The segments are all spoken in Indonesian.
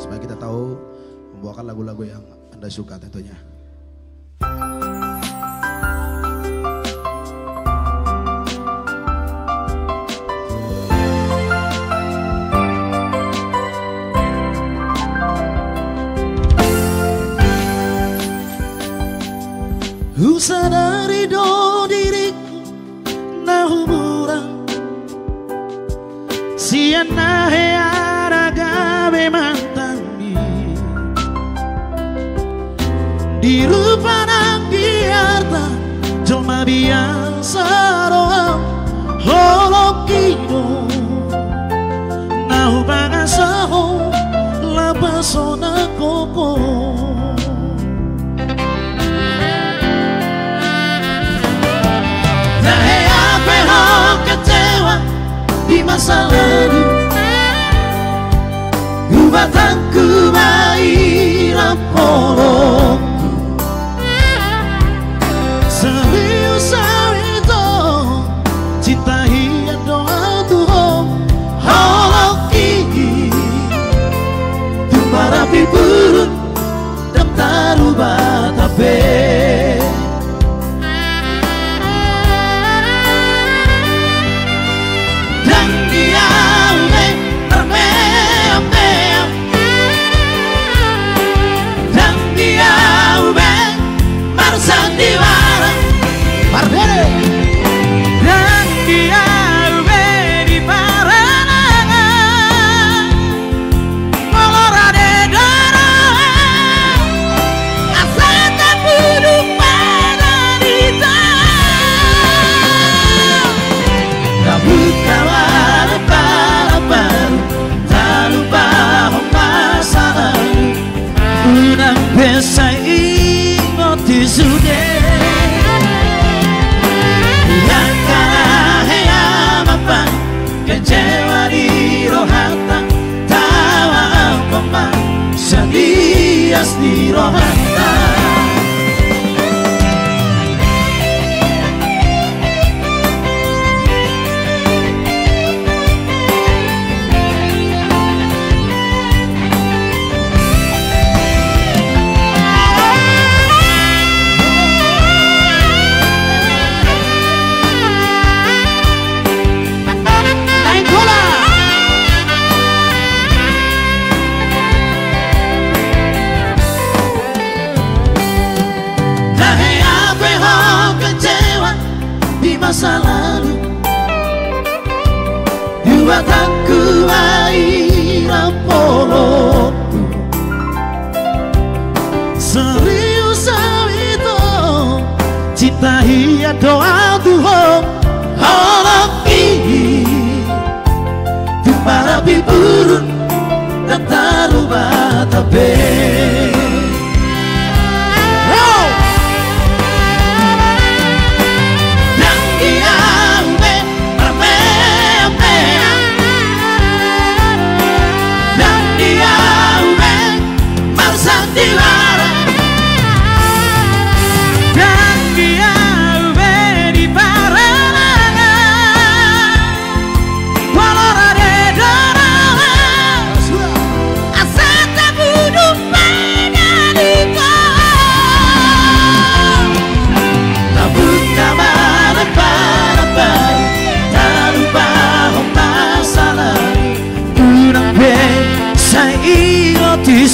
supaya kita tahu membawakan lagu-lagu yang Anda suka tentunya. Sadari do diriku na humuran siana he aragabe mantami di rupa nang diarta jelma biasa roa holokido na hubanga saho lapasona koko. Kecewa di masa lalu, gubatanku maira polongku. Serius itu cinta hian doa Tuhan holoki tumarapi burun dan taruba tabe. Sandiwara Barbere dan dia ube di Parangan Colorade Dara asata puduk pada dita kabut kawan para tak lupa masalah unang besai sudah yang kalah yang apa kecewa di rohata tawa pemang sedias di rohata. Masa lalu buatanku aira polongku. Serius itu cinta hian doa Tuhan holoki tumarapi burun dan taruba tabe.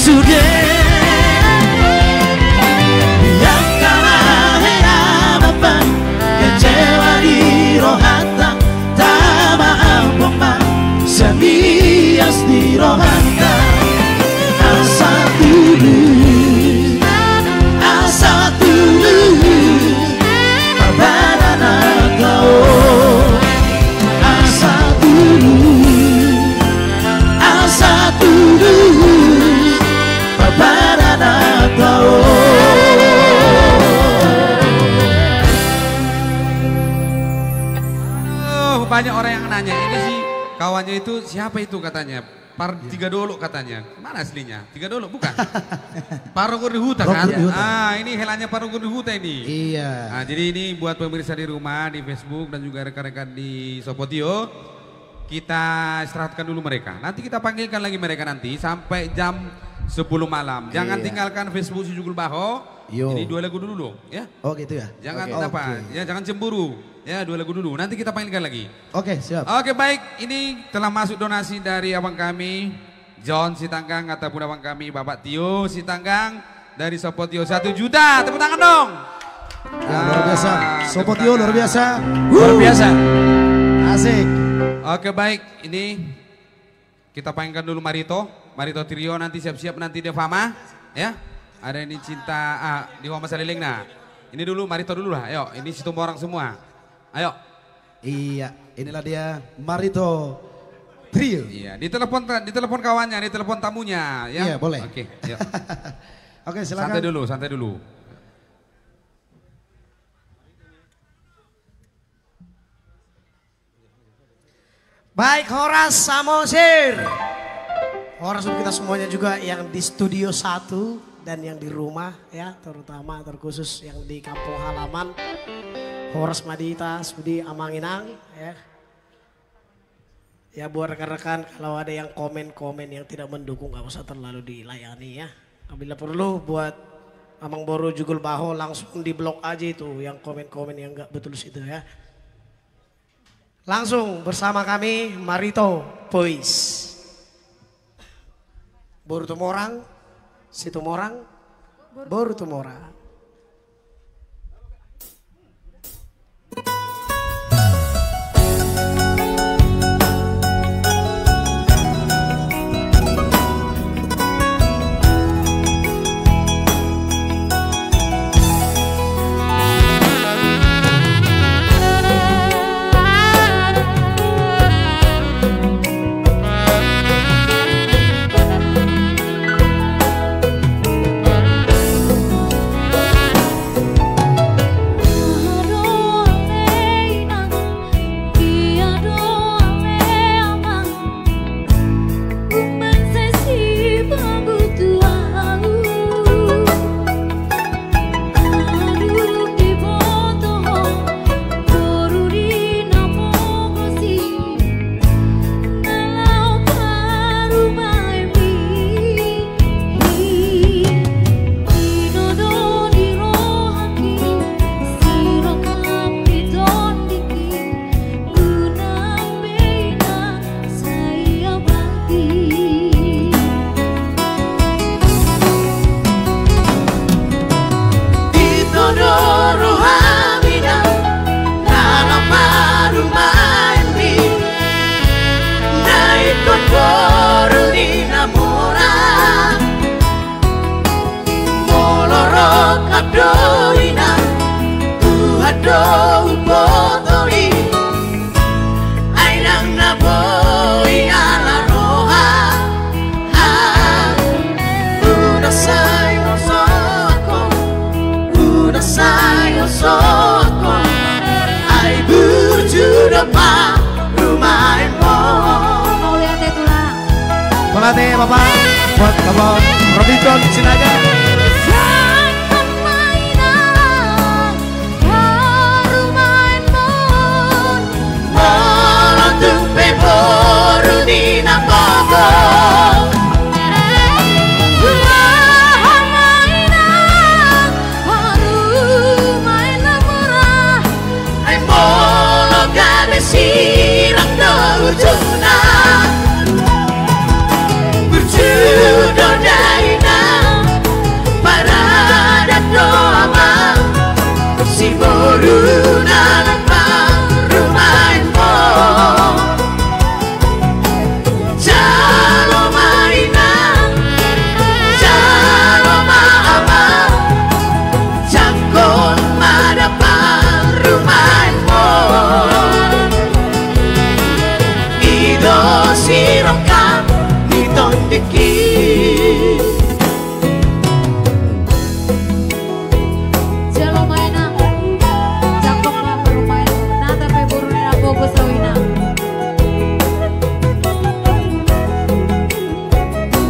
Sudah yang kalah yang apa kecewa di rohata tak mampu semias di rohata asa dulu perbadan kau asa dulu banyak orang yang nanya ini sih kawannya itu siapa itu katanya Tiga Dolo katanya. Mana aslinya? Tiga Dolo bukan? Parogur di Huta kan? Ini helanya Parogur di Huta ini. Iya. Jadi ini buat pemirsa di rumah, di Facebook dan juga rekan-rekan di Sopotio. kita istirahatkan dulu mereka. Nanti kita panggilkan lagi mereka nanti sampai jam 10 malam. Jangan tinggalkan Facebook Sujugul Baho. Ini 2 lagu dulu dong, ya. Oh gitu ya. Jangan ya jangan cemburu. Ya 2 lagu dulu. Nanti kita panggilkan lagi. Oke, siap. Oke, baik. Ini telah masuk donasi dari abang kami John Sitanggang ataupun abang kami Bapak Tio Sitanggang dari Sopotio 1 juta. Tepuk tangan dong. Ya, luar biasa. Sopotio luar biasa. Luar biasa. Asik. Oke, baik. Ini kita panggilkan dulu Marito Trio, nanti siap-siap nanti Devama, ya. Ada ini cinta di Wama Saliling. Nah, ini dulu Marito dulu lah. Ayo, ini situ orang semua. Ayo. Iya, inilah dia Marito Trio. Iya, ditelepon kawannya, ditelepon tamunya, ya. Iya, boleh. Oke, yuk. Oke, silakan. Santai dulu. Baik, Horas Samosir. Horas untuk kita semuanya juga yang di studio 1 dan yang di rumah ya, terutama terkhusus yang di kampung halaman. Horas Madita, Sudi Amanginang ya. Ya buat rekan-rekan kalau ada yang komen-komen yang tidak mendukung gak usah terlalu dilayani ya. Apabila perlu buat Amang Boro Jugul Baho langsung di blok aja itu yang komen-komen yang gak betul situ ya. Langsung bersama kami Marito Boys. Boru Tumorang, Situ Morang, Boru Tumorang. Terima kasih Bapak, buat Bapak Robinson Sinaga.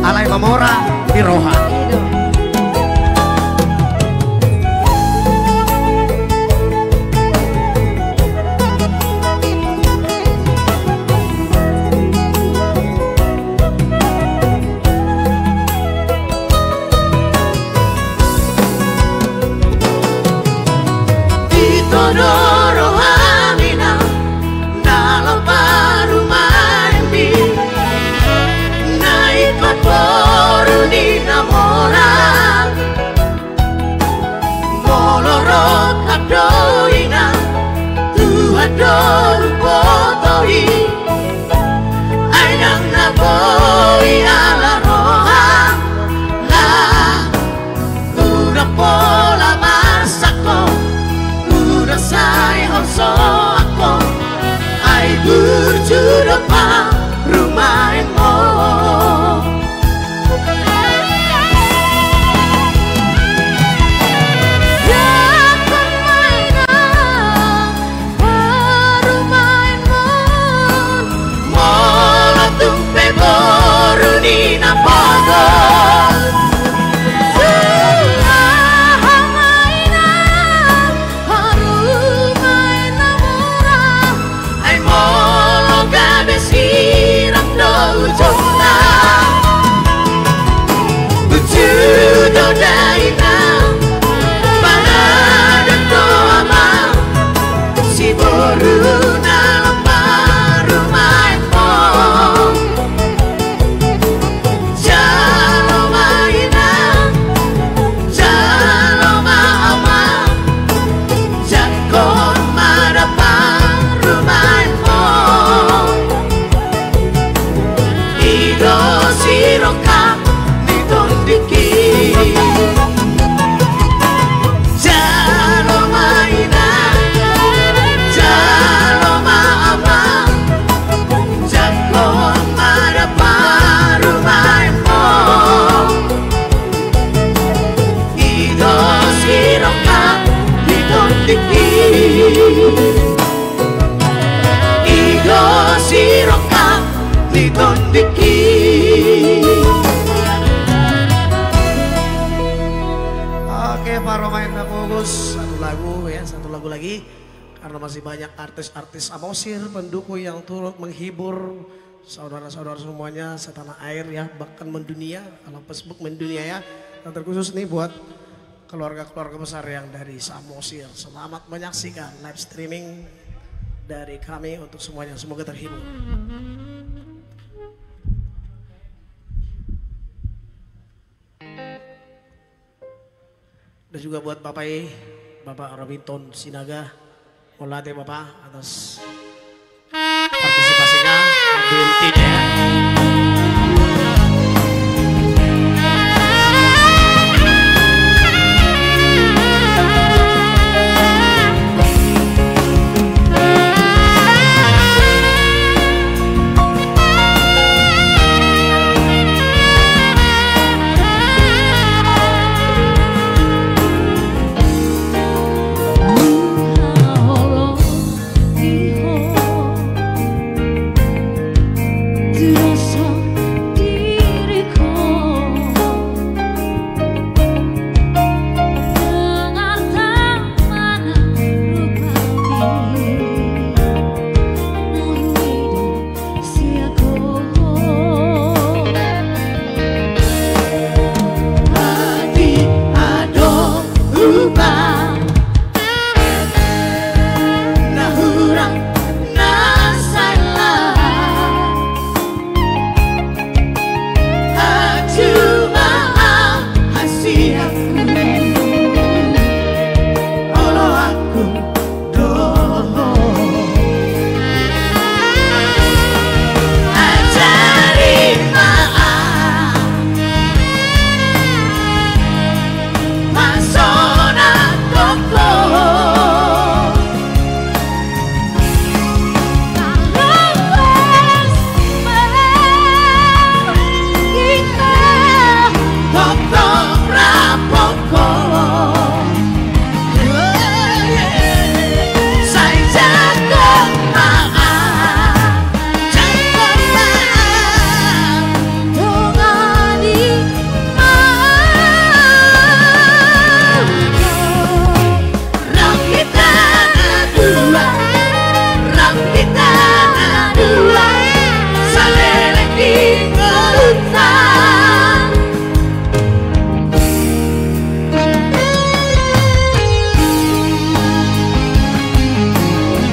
Alay Mamora di Roha. terus satu lagu lagi karena masih banyak artis-artis Samosir pendukung yang turut menghibur saudara-saudara semuanya setanah air ya, bahkan mendunia, kalau Facebook mendunia ya. Dan terkhusus nih buat keluarga-keluarga besar yang dari Samosir. Selamat menyaksikan live streaming dari kami untuk semuanya, semoga terhibur. Dan juga buat Bapak Robinton Sinaga, Molate Bapak atas partisipasinya, bintinya.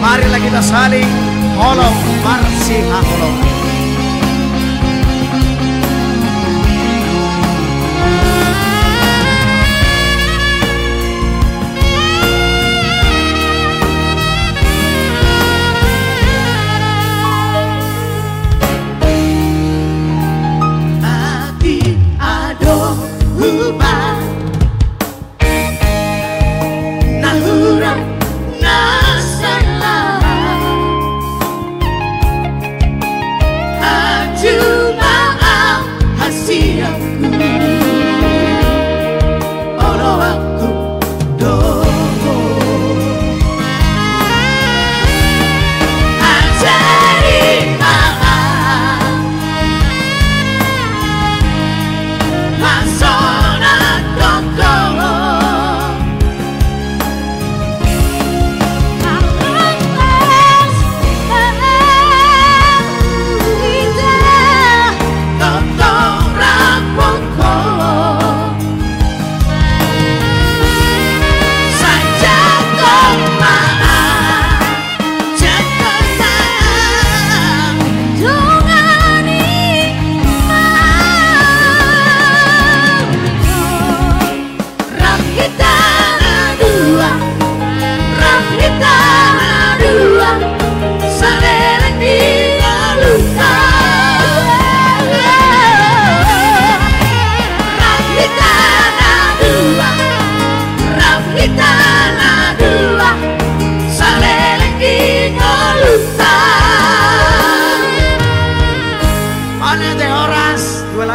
Marilah kita saling holong, marsi holong.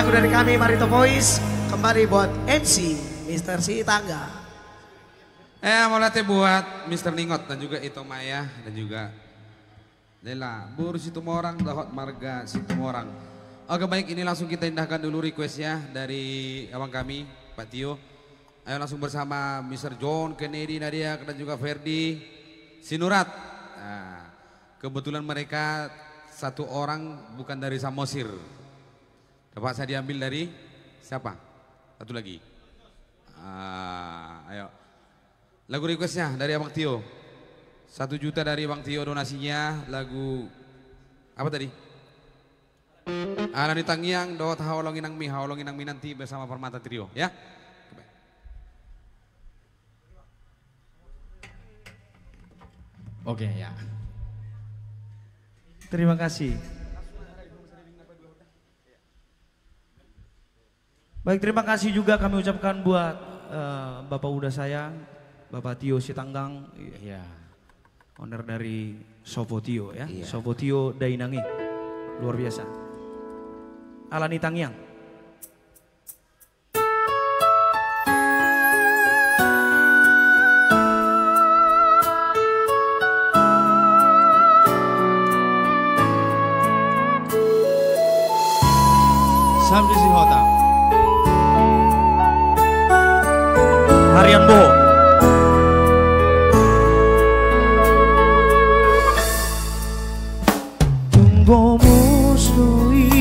Dari kami Marito Voice kembali buat MC Mr. Si Tangga. Molate buat Mr. Ningot dan juga Ito Maya dan juga Lela Bur Situmorang Dahot Marga Situmorang. Oke baik, ini langsung kita indahkan dulu requestnya dari abang kami Pak Tio. Ayo langsung bersama Mr. John, Kennedy, Nadia, dan juga Ferdi, Sinurat. Nah, kebetulan mereka satu orang bukan dari Samosir. Dapat saya diambil dari siapa? Satu lagi. Ayo. Lagu requestnya dari Abang Tio. 1 juta dari Bang Tio donasinya. Lagu apa tadi? Alani Tangiang, Dawat Hawalonginang Mi nanti bersama Permata Trio ya. Oke ya. Terima kasih. Baik, terima kasih juga kami ucapkan buat Bapak Uda sayang, Bapak Tio Sitanggang, ya, owner dari Sopo Tio ya, iya. Sopo Tio Dainangi, luar biasa. Alani Tangiang. Sambil si Hota. Harian Boho. Tunggu musuhina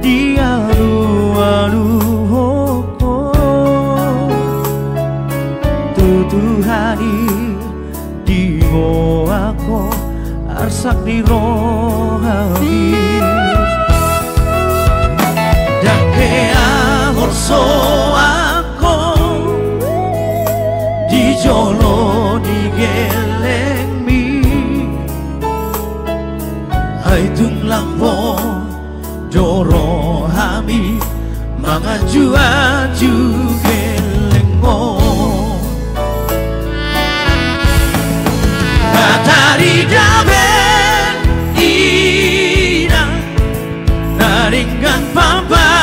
dia aduh tutuhani di boako arsak di rohani so aku di jolo di geleng mi hai tung lampo joro hami mangajua ju gelengo matari daben ina naringgan pampa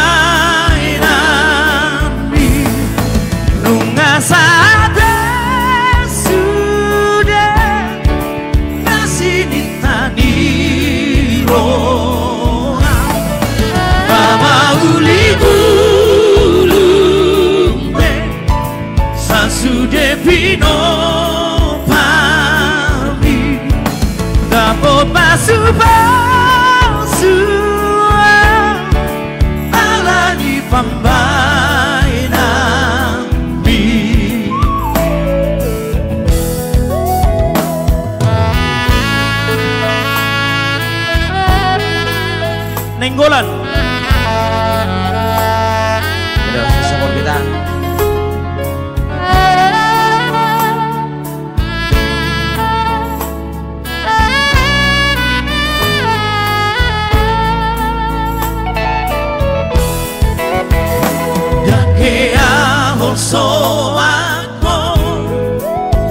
sadar sudah kasih ditani roa mama uli gulumbe sasude pino pami dapo pasuba ala di pambai Nenggolan. Udah support kita.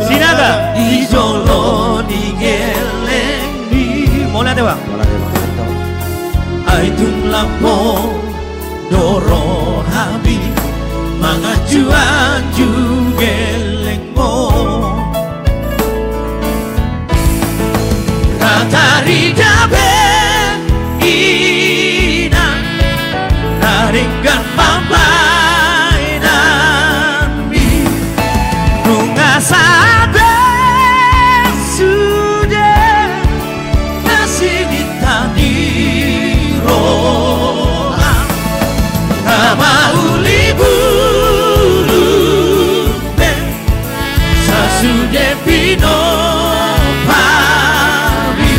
Sinaga di jolo di geleng di Mola deh bang. ay tung lampo doro habi mangajuan jugelengo katari daben ina naringgan pambai nami runga sadar sudah kasih ditani Kama uli bulumbe sasude pino pari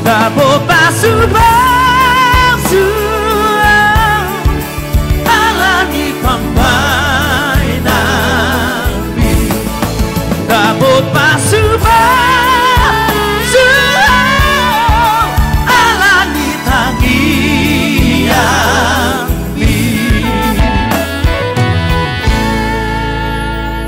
Dabo pasubangsu alani pambai nabi Dabo pasubangsu alani tangian.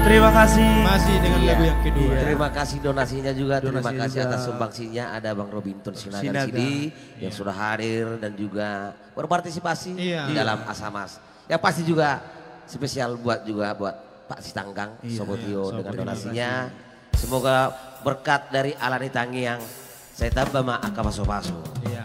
Terima kasih. Masih dengan lagu yang kedua. Terima kasih donasinya juga. Terima Donasi kasih juga. atas sumbangsinya. Ada Bang Robinton Sinaga Sinaga. sini yang sudah hadir dan juga berpartisipasi Iya. di dalam Asamas. Yang pasti juga spesial buat Pak Sitanggang, Sobotio dengan donasinya. Semoga berkat dari Alani Tangi yang saya tambah mak akapaso-paso. Iya.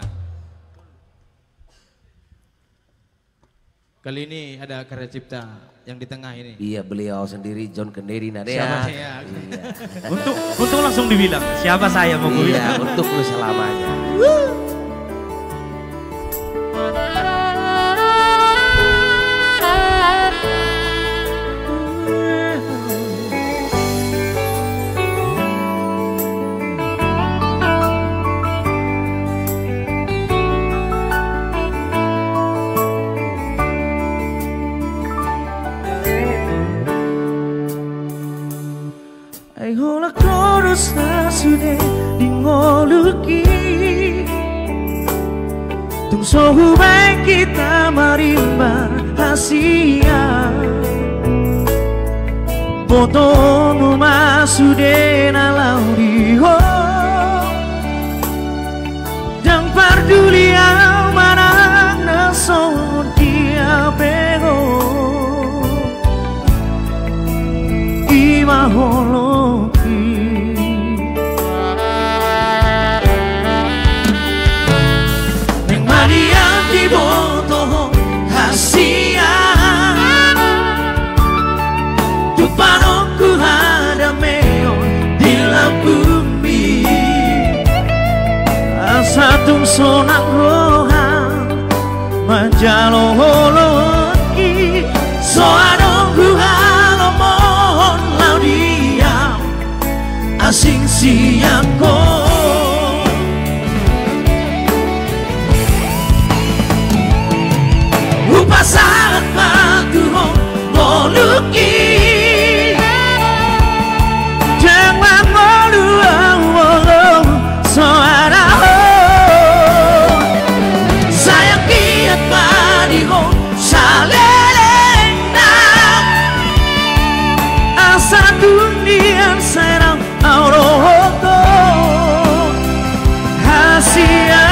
Kali ini ada karya cipta yang di tengah ini. Iya, beliau sendiri John Kennedy Nadea. Siapa saya? Iya. Untuk langsung dibilang siapa saya mau gue Iya, untuk lu selamanya. Ai hola koros na sude dingoluki tung sohu baik kita marimba hasia foto numa sude na lauriho jang parduli amanang na son dia bego imaholoki neng Maria di boto hasia tu panoku hadameo di la bumi asatung sonang rohang majalo holoki so anongku halomon laudiam asing siangko rupa sangat matuho moluki jangan moluang soara sayang kiat madiho saleleng asa dunia serang auroto hasia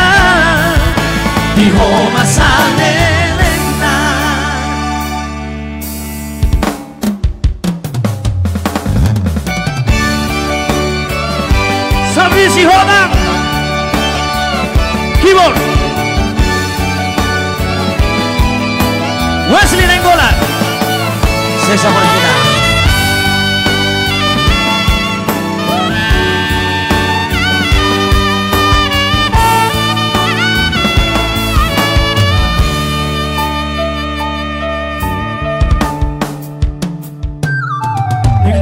di homa salelena Sabri si Honang keyboard Wesley Nenggolan Sesa Martina.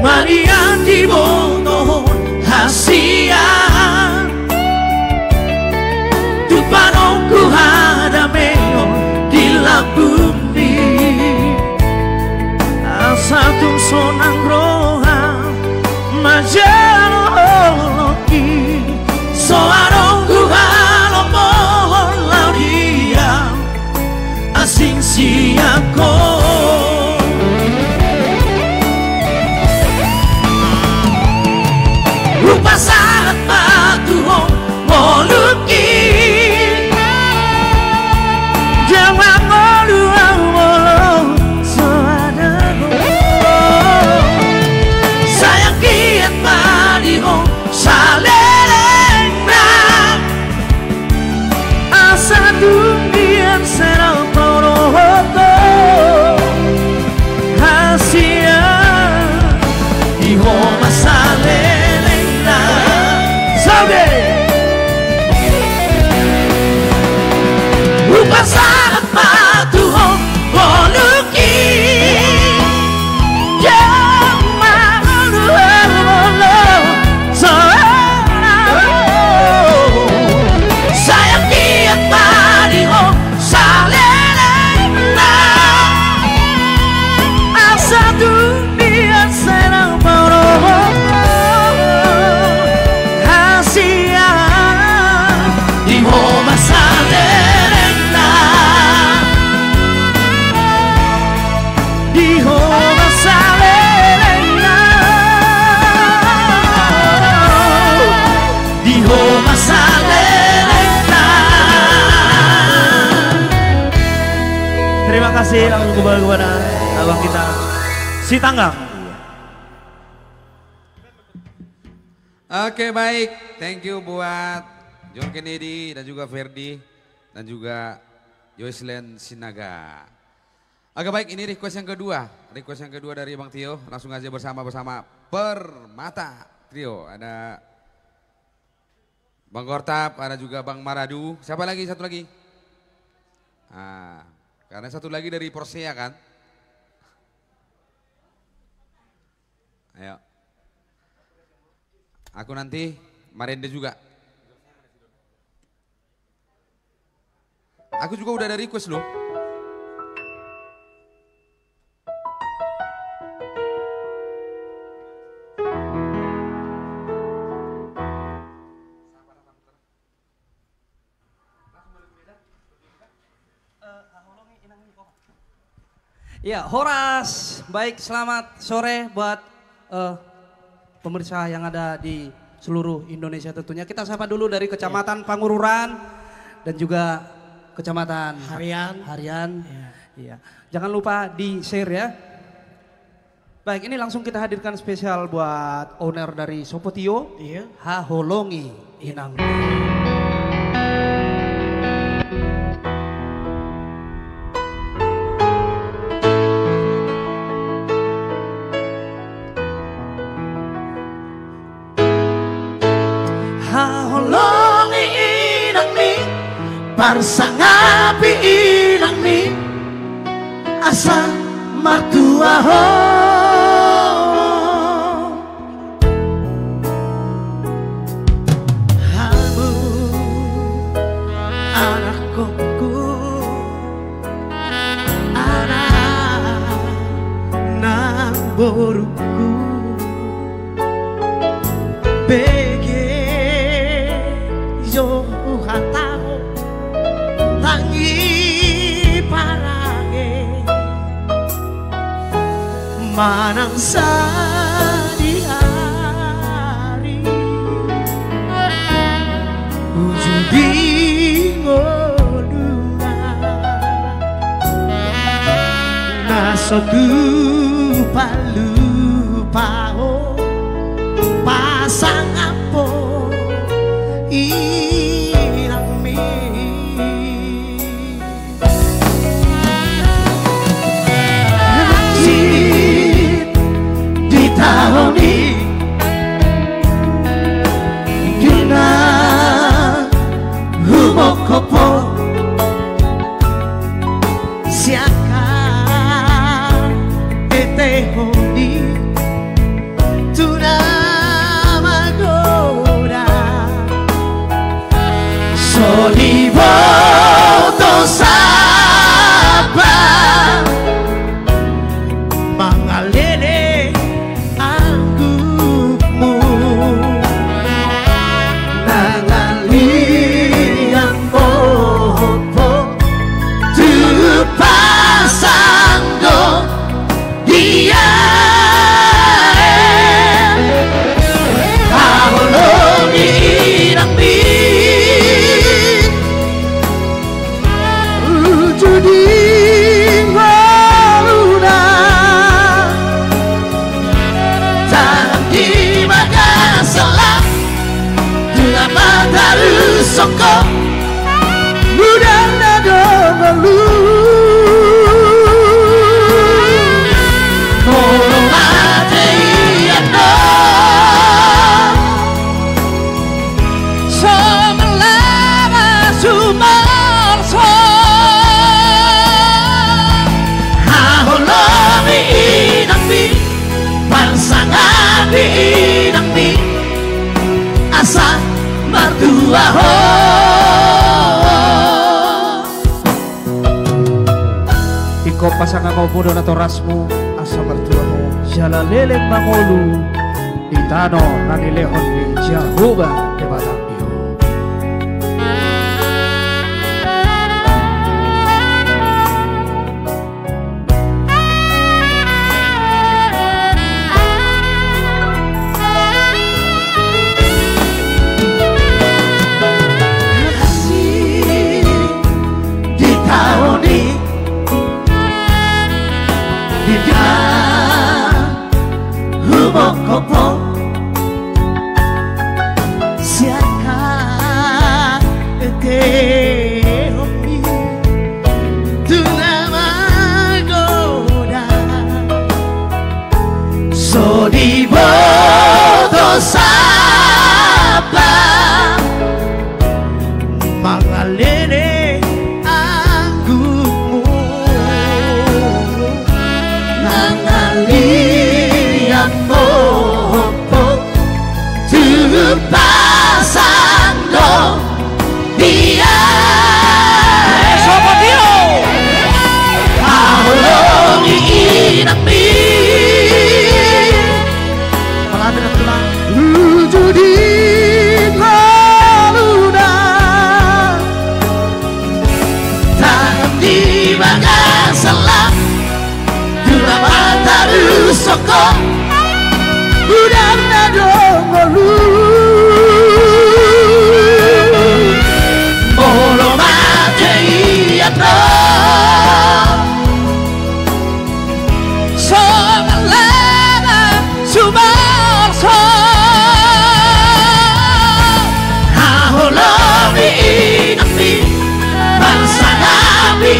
Marian di bono hasia tu panongku hadameo di la bumi asatu sonang roha majalo holoki so anongku halomon laudia asing siako rupa sangat matuho moluki jangan moluang molong soadago sayang kiat madiho saleleng asa dunia serang porohoto hasia diho masaleleng rupa sangat matuho moluki yang malu sayang kiat madiho salelena asa dunia serang moroho hasia diho masalelena diho masalelena diho masalelena. Terima kasih langsung kepada abang kita si Tanggang. Oke baik, thank you buat John Kennedy dan juga Ferdi dan juga Joycelyn Sinaga. Oke baik, ini request yang kedua. Request yang kedua dari Bang Tio. Langsung aja bersama Permata Trio. Ada Bang Gortap, ada juga Bang Maradu. Siapa lagi? Satu lagi? Nah, karena satu lagi dari Persea kan. Ayo. Aku nanti Marende juga. Aku juga udah ada request loh. Ya, Horas, baik selamat sore buat pemirsa yang ada di seluruh Indonesia tentunya. Kita sapa dulu dari Kecamatan Pangururan dan juga Kecamatan Harian. Iya. Jangan lupa di-share ya. Baik, ini langsung kita hadirkan spesial buat owner dari Sopotio. Iya. Haholongi Inang. Haholongi inang mi parsangapi inang mi asa martua ho hamu anak kongku anak nang boruku yo hatao tangi parage manang sadiari ujudi ngoduna nasotu palupao pasang apo inang mi di tahun ini gina humokopo siaka etehoni tuna Soliboto sabar mangalele anggukmu nangaliang popo tu pasando dia haholongi inang mi Soko muda nado malu Moro mate iano Somelama sumarso Haholongi inang mi Pansangani inang mi Asa mertua ho Iko pasangan kau muda nato rasmu asa mertua ho jala lele mangolu di tano nani lehon mi jahuba debatang biho Kopo siaka ete homi tunama go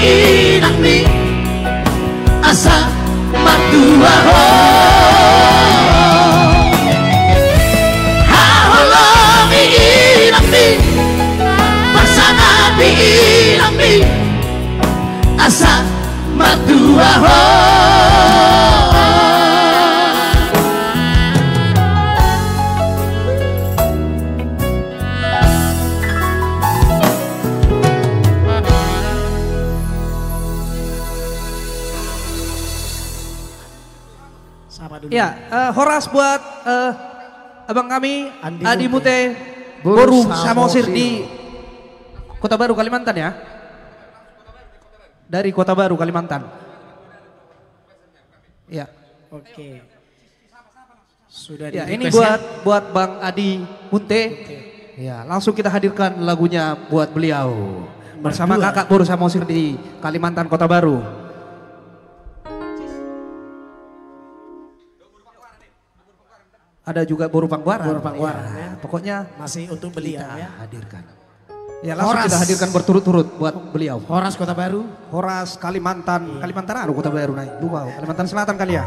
inang mi asa matua ho haholongi inang mi pasangan inang mi asa matua ho Ya, Horas buat abang kami Adi Mute Boru Boru Samosir di Kota Baru Kalimantan ya. Dari Kota Baru Kalimantan. Ya. Oke. Sudah Ya, di ini request buat Bang Adi Mute. Ya, langsung kita hadirkan lagunya buat beliau bersama kakak Boru Samosir di Kalimantan Kota Baru. Ada juga Boru Pangwaran. Boru Pangwaran, ya. Pokoknya masih untuk beliau ya. hadirkan. Ya langsung Horas. kita hadirkan berturut-turut buat beliau. Horas Kota Baru. Horas Kalimantan, Kalimantan Kota Baru naik. Lupa, Kalimantan Selatan kali ya.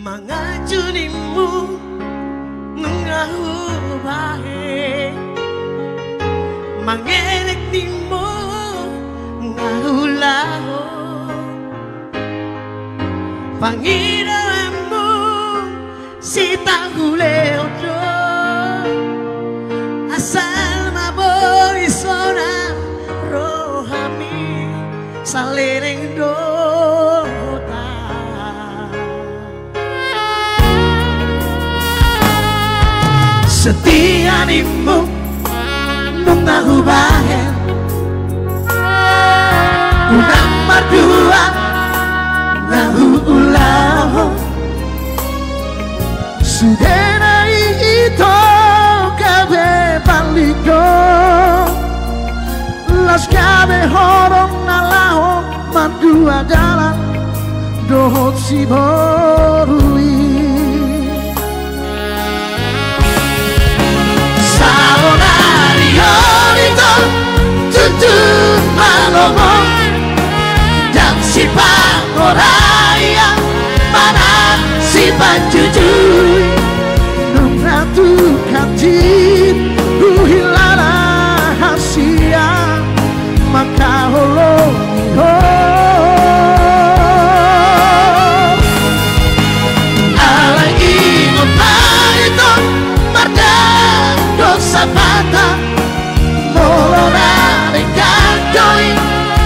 mangajunimu ngahu bahe mangelek nimo ngahulaho pangiramu si tahule ojo asal maboy sona rohami salereng dota setia nimu mengahu bahen unang mardua ngahu ulaho sudena ito kabe baliko las kabe horong nalaho mardua jalan dohot si borui tutu malomo dan si pangoraya mana si panjujui nunatu katit ruhilana hasia maka holongiho ala ingon maito mardan dosa bata molora doi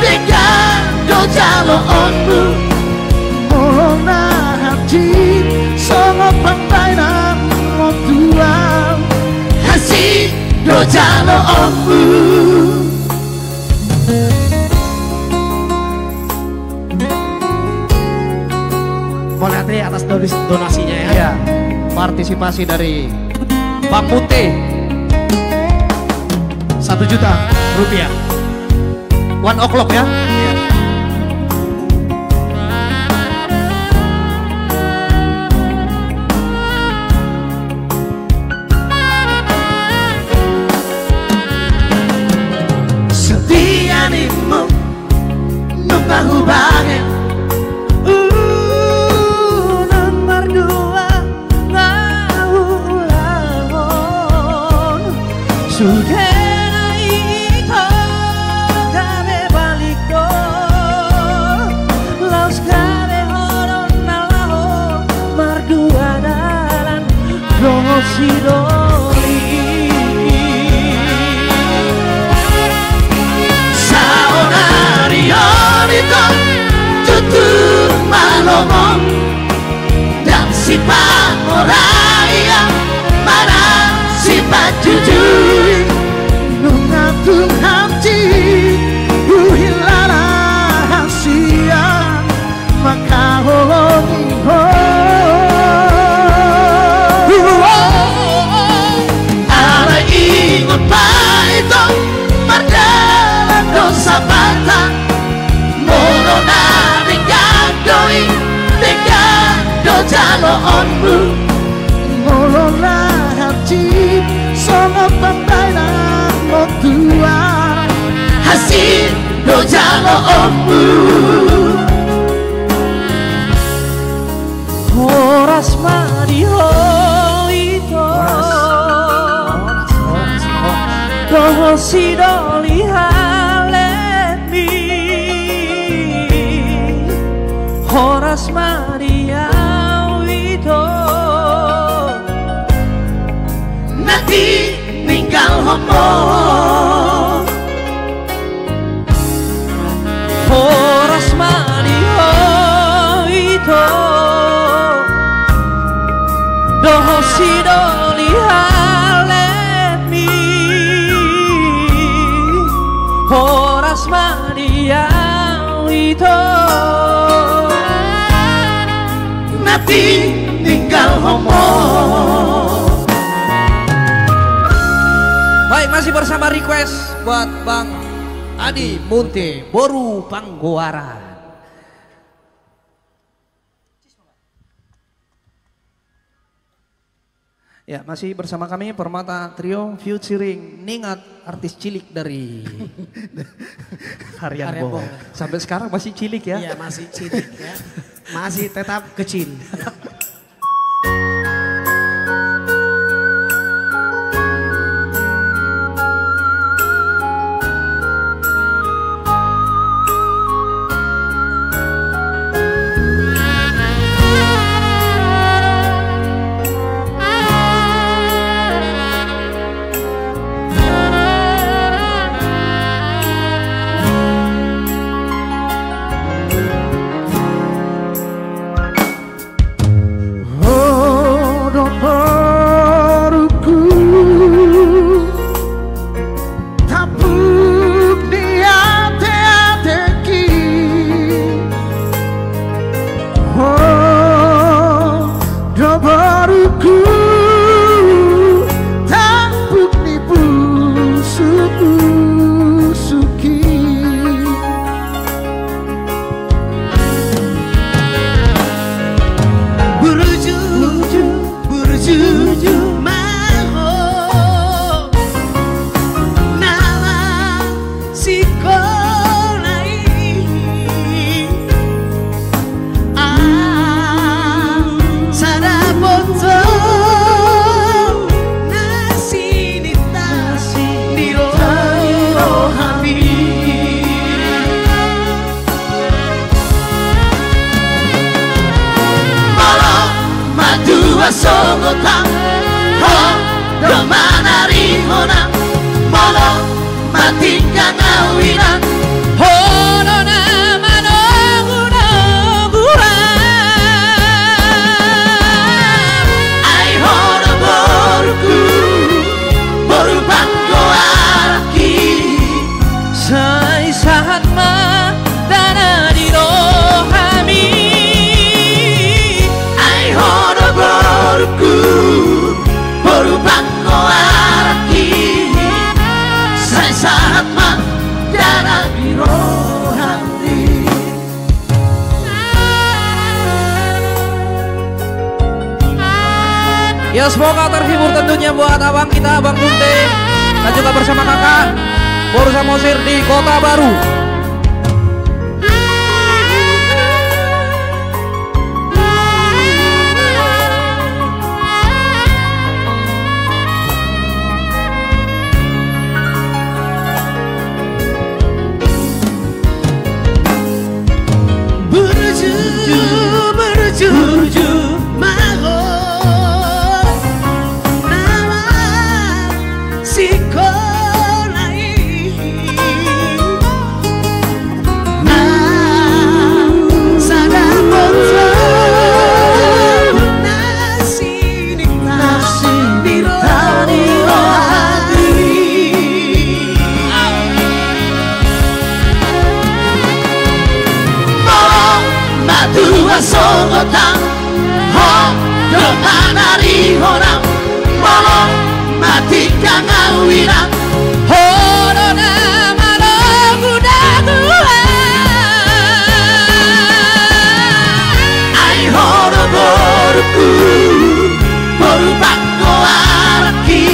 dekado jalo onmu molona hati songo pambainan motuang hasi do jalo onmu Monate atas donasinya ya. Ya, partisipasi dari Bang Mute 1 juta rupiah. 1 o'clock ya. setia nimu membahu bagen nang mardua ngahulahon sugena ito gabe baliko laos gabe horon nalaho mardua dalan dongo sidoli Saonarionito tutur malomong dan si pangoraya mana si pajujui nungatung hati ruhilana hasia maka holongiho onmu ngolola hati songo pandai nan motua hasil do jalo onmu Horas Mario ito Doho si doli halemi Horas Maria ito Nanti ninggal homo Horas Mario ito Doho si doli halemi Horas Maria ito Nanti ninggal homo. Baik, masih bersama request buat Bang Adi Munte Boru Panggoaran. Ya, masih bersama kami Permata Trio featuring Ningat, artis cilik dari Harian Bohong. Sampai sekarang masih cilik ya? Iya, masih cilik ya. Masih tetap kecil. Songotang ho domanari honang molo mati kang awinan hono nama ai hono boruku boru panggoaraki Sai saat ma dana di rohami ai hono boruku boru panggoaraki sai saat ma dana di rohami. Ya semoga terhibur tentunya buat abang kita, Abang Munte, dan juga bersama kakak Boru Samosir di Kota Baru. Menuju maho nama sikolai sada moto nasi ditani hati matu asongotang ho domanari honang molo mati kang awirang hono nama gudatua ai hono boruku goruku Berubah koaraki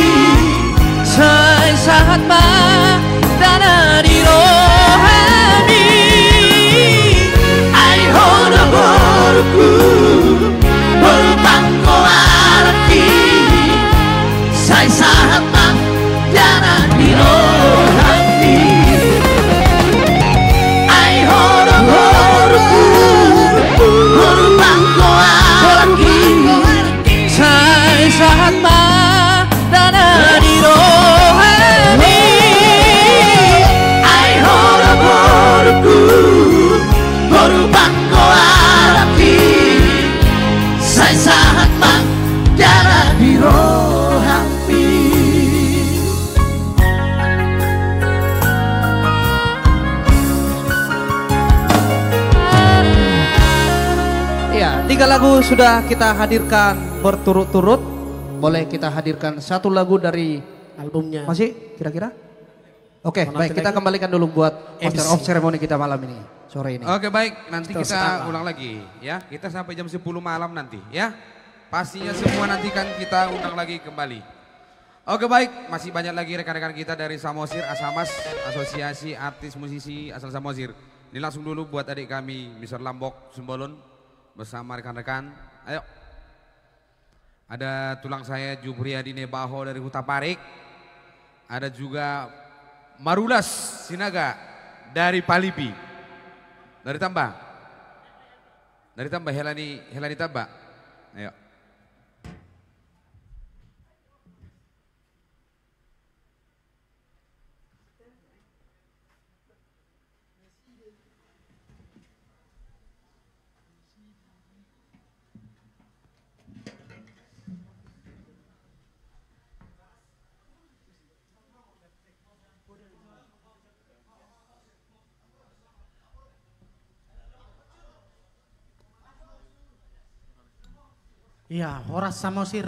Sai sahat ma dana di rohani Ai hono goruku Berubah koaraki Sai sahat ma dana di rohani Ai hono goruku Berubah koaraki Sai sahat ma dana di rohani Ai hono goruku Berubah koaraki Sai sahat ma dana di rohani Iya, 3 lagu sudah kita hadirkan berturut-turut. Boleh kita hadirkan 1 lagu dari Albumnya. masih kira-kira? Oke, Mau baik nanti kita lagi? kembalikan dulu buat master MC. of ceremony kita malam ini, sore ini. Oke baik, nanti Terus kita tambah. ulang lagi ya. Kita sampai jam 10 malam nanti ya. Pastinya semua nanti kan kita undang lagi kembali. Oke baik, masih banyak lagi rekan-rekan kita dari Samosir, Asamas, Asosiasi Artis Musisi Asal Samosir. Ini langsung dulu buat adik kami, Mr. Lambok Sumbolon bersama rekan-rekan. Ayo. Ada tulang saya Jupriyadi Nebaho dari Huta Parik. Ada juga Marulas Sinaga dari Palipi. Dari Tambah. Dari Tambah Helani Tambah. Ayo. Iya, Horas Samosir.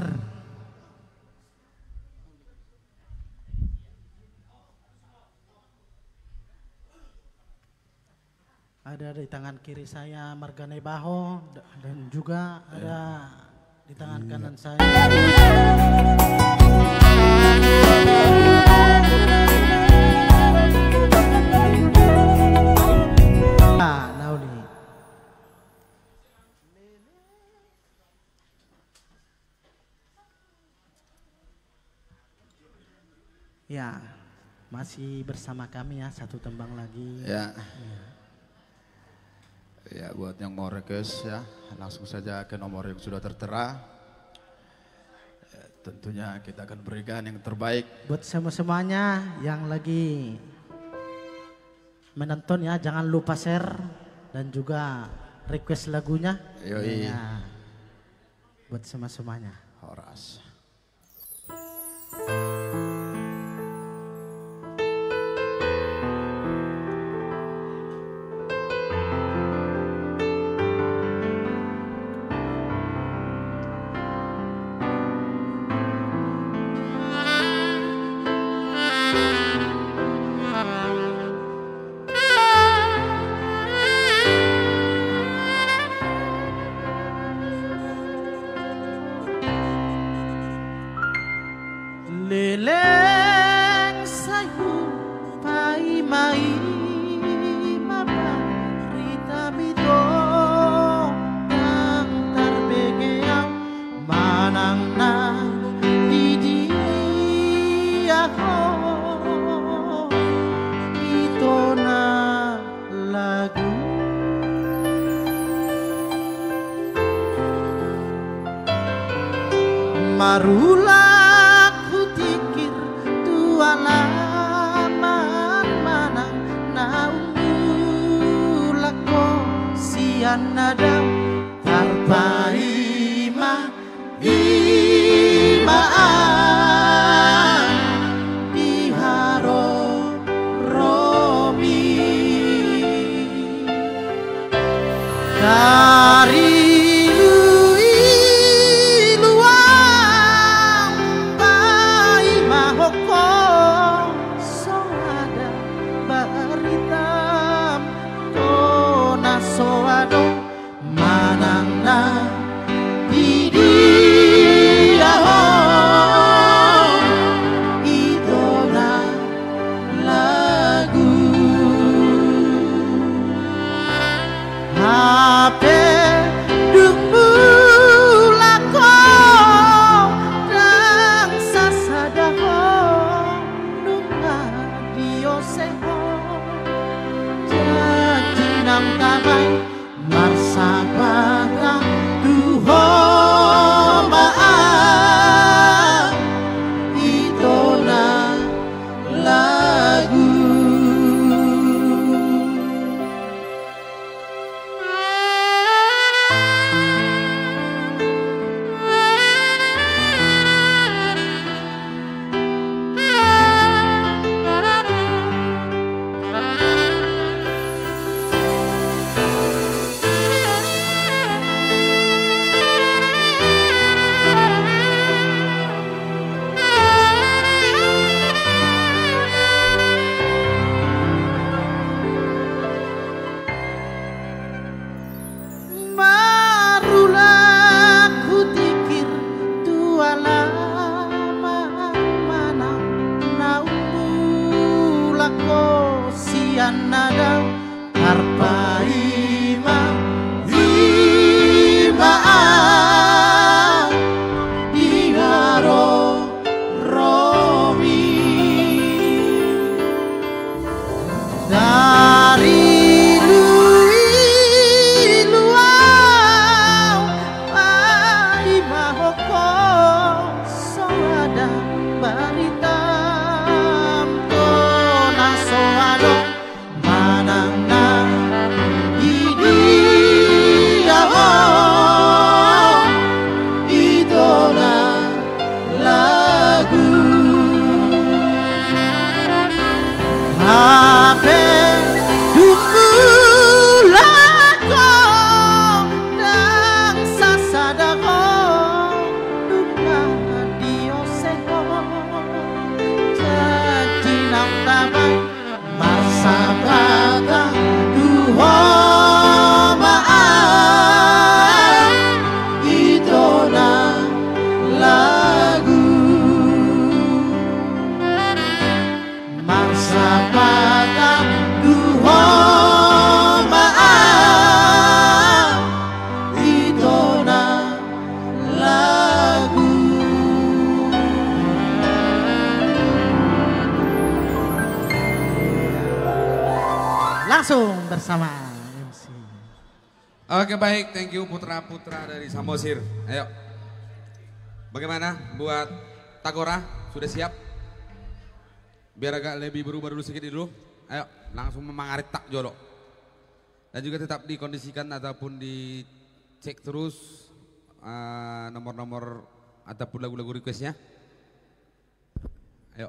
Ada di tangan kiri saya Margane Baho dan juga ada di tangan kanan saya. Nauli. Ya, masih bersama kami ya, 1 tembang lagi. Ya. Ya, buat yang mau request ya, langsung saja ke nomor yang sudah tertera. Ya, tentunya kita akan berikan yang terbaik. Buat semuanya yang lagi menonton ya, jangan lupa share dan juga request lagunya. Yoi. Ya, buat semuanya. Horas. Leleng sayu pai mai mabarita bito yang terbegeang manang na di dia ho itu na lagu marula alaman manang naulak ko siyan nadam tarpaima imaan diharo robi dari soado manang na di langsung bersama MC. Oke baik, thank you putra-putra dari Samosir. Ayo. Bagaimana buat Tagora? Sudah siap? Biar agak lebih berubah dulu sedikit dulu. Ayo, langsung memangarit tak jolo. Dan juga tetap dikondisikan ataupun dicek terus nomor-nomor ataupun lagu-lagu requestnya. Ayo.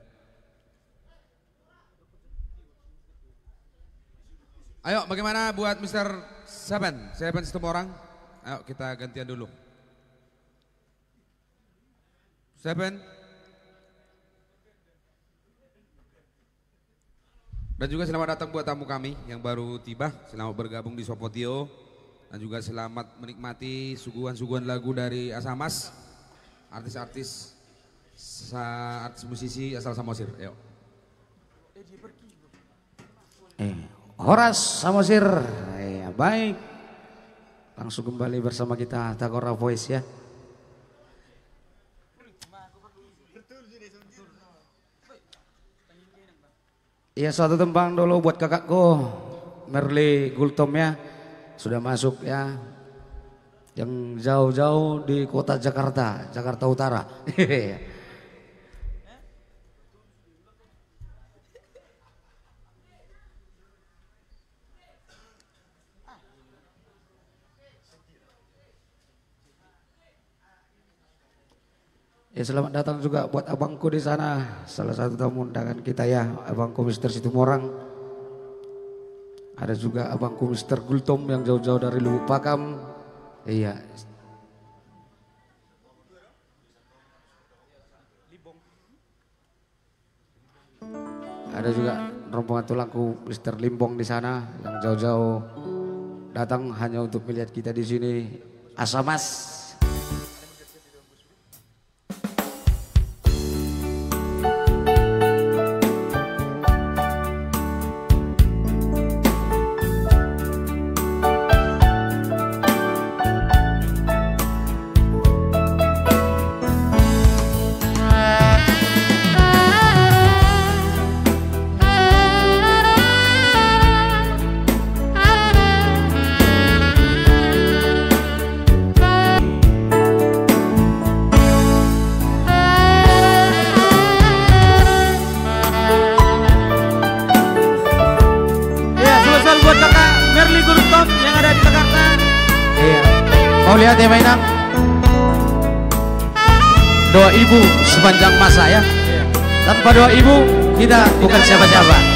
Ayo, bagaimana buat Mr. Seven sistem orang? Ayo kita gantian dulu. Seven. Dan juga selamat datang buat tamu kami yang baru tiba. Selamat bergabung di Sopotio. Dan juga selamat menikmati suguhan-suguhan lagu dari Asamas. Artis-artis musisi asal Samosir. Ayo. Horas Samosir, ya baik. Langsung kembali bersama kita Tagora Voice ya. Ya suatu tembang dulu buat kakakku Merly Gultom ya. Sudah masuk ya. Yang jauh-jauh di kota Jakarta, Jakarta Utara. Ya selamat datang juga buat abangku di sana, salah satu tamu undangan kita ya, abangku Mr. Situmorang. Ada juga abangku Mr. Gultom yang jauh-jauh dari Lubuk Pakam. Iya. Ada juga rombongan tulangku Mr. Limbong di sana yang jauh-jauh datang hanya untuk melihat kita di sini. Asamas. Lihat ya mainan doa ibu sepanjang masa ya. Tanpa doa ibu kita bukan siapa-siapa.